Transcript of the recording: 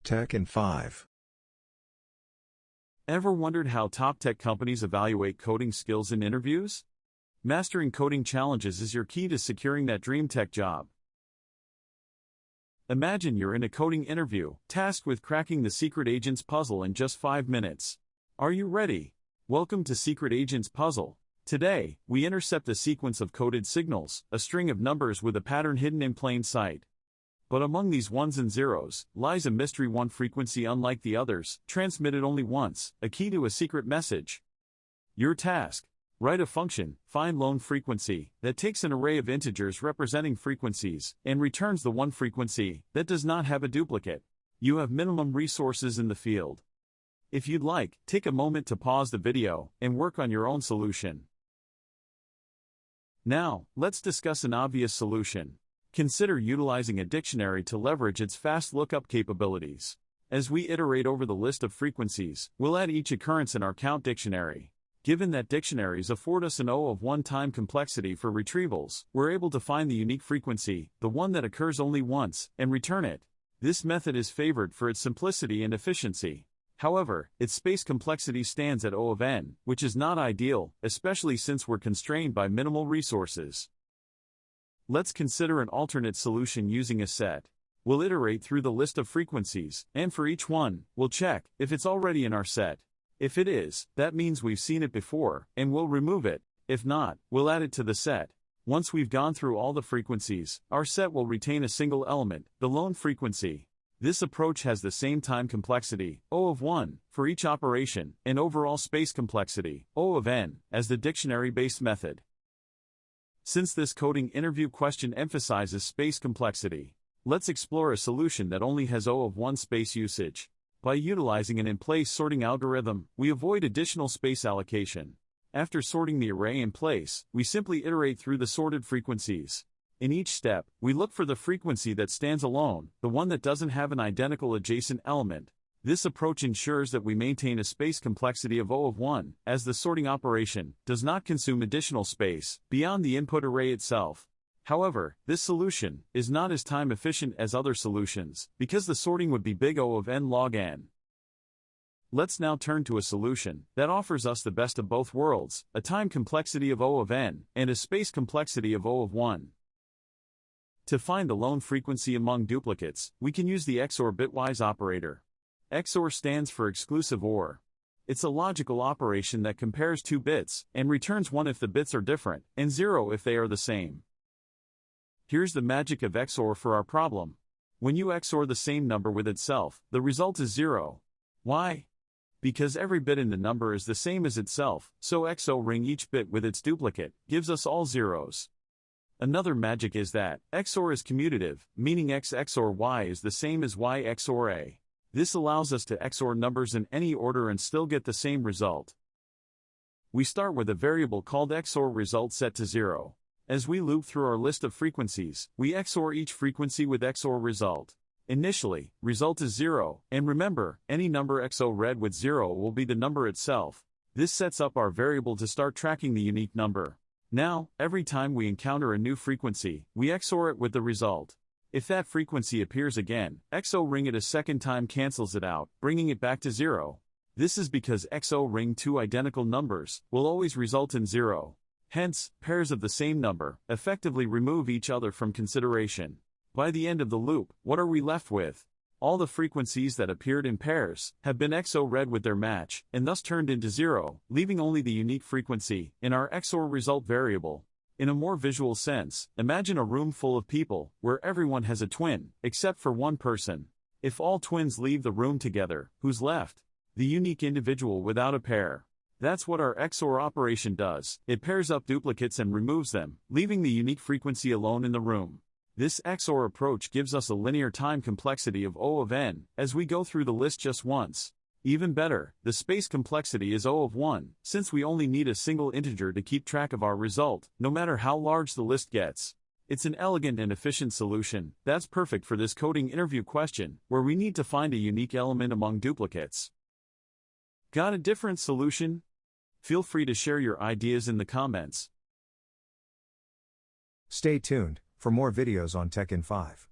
Tech in 5. Ever wondered how top tech companies evaluate coding skills in interviews? Mastering coding challenges is your key to securing that dream tech job. Imagine you're in a coding interview, tasked with cracking the secret agent's puzzle in just 5 minutes. Are you ready? Welcome to Secret Agent's Puzzle. Today, we intercept a sequence of coded signals, a string of numbers with a pattern hidden in plain sight. But among these ones and zeros, lies a mystery one frequency unlike the others, transmitted only once, a key to a secret message. Your task: write a function, find lone frequency, that takes an array of integers representing frequencies, and returns the one frequency that does not have a duplicate. You have minimum resources in the field. If you'd like, take a moment to pause the video and work on your own solution. Now, let's discuss an obvious solution. Consider utilizing a dictionary to leverage its fast lookup capabilities. As we iterate over the list of frequencies, we'll add each occurrence in our count dictionary. Given that dictionaries afford us an O of 1 time complexity for retrievals, we're able to find the unique frequency, the one that occurs only once, and return it. This method is favored for its simplicity and efficiency. However, its space complexity stands at O of n, which is not ideal, especially since we're constrained by minimal resources. Let's consider an alternate solution using a set. We'll iterate through the list of frequencies, and for each one, we'll check if it's already in our set. If it is, that means we've seen it before, and we'll remove it. If not, we'll add it to the set. Once we've gone through all the frequencies, our set will retain a single element, the lone frequency. This approach has the same time complexity, O of 1, for each operation, and overall space complexity, O of n, as the dictionary-based method. Since this coding interview question emphasizes space complexity, let's explore a solution that only has O of 1 space usage. By utilizing an in-place sorting algorithm, we avoid additional space allocation. After sorting the array in place, we simply iterate through the sorted frequencies. In each step, we look for the frequency that stands alone, the one that doesn't have an identical adjacent element. This approach ensures that we maintain a space complexity of O of 1, as the sorting operation does not consume additional space beyond the input array itself. However, this solution is not as time efficient as other solutions, because the sorting would be big O of n log n. Let's now turn to a solution that offers us the best of both worlds, a time complexity of O of n, and a space complexity of O of 1. To find the lone frequency among duplicates, we can use the XOR bitwise operator. XOR stands for exclusive OR. It's a logical operation that compares two bits, and returns 1 if the bits are different, and 0 if they are the same. Here's the magic of XOR for our problem. When you XOR the same number with itself, the result is 0. Why? Because every bit in the number is the same as itself, so XORing each bit with its duplicate gives us all zeros. Another magic is that XOR is commutative, meaning X XOR Y is the same as Y XOR A. This allows us to XOR numbers in any order and still get the same result. We start with a variable called XOR result set to 0. As we loop through our list of frequencies, we XOR each frequency with XOR result. Initially, result is 0, and remember, any number XORed with 0 will be the number itself. This sets up our variable to start tracking the unique number. Now, every time we encounter a new frequency, we XOR it with the result. If that frequency appears again, XORing it a second time cancels it out, bringing it back to 0. This is because XORing two identical numbers will always result in 0. Hence, pairs of the same number effectively remove each other from consideration. By the end of the loop, what are we left with? All the frequencies that appeared in pairs have been XORed with their match, and thus turned into 0, leaving only the unique frequency in our XOR result variable. In a more visual sense, imagine a room full of people, where everyone has a twin, except for one person. If all twins leave the room together, who's left? The unique individual without a pair. That's what our XOR operation does. It pairs up duplicates and removes them, leaving the unique frequency alone in the room. This XOR approach gives us a linear time complexity of O of n, as we go through the list just once. Even better, the space complexity is O of 1, since we only need a single integer to keep track of our result, no matter how large the list gets. It's an elegant and efficient solution that's perfect for this coding interview question, where we need to find a unique element among duplicates. Got a different solution? Feel free to share your ideas in the comments. Stay tuned for more videos on Tech in 5.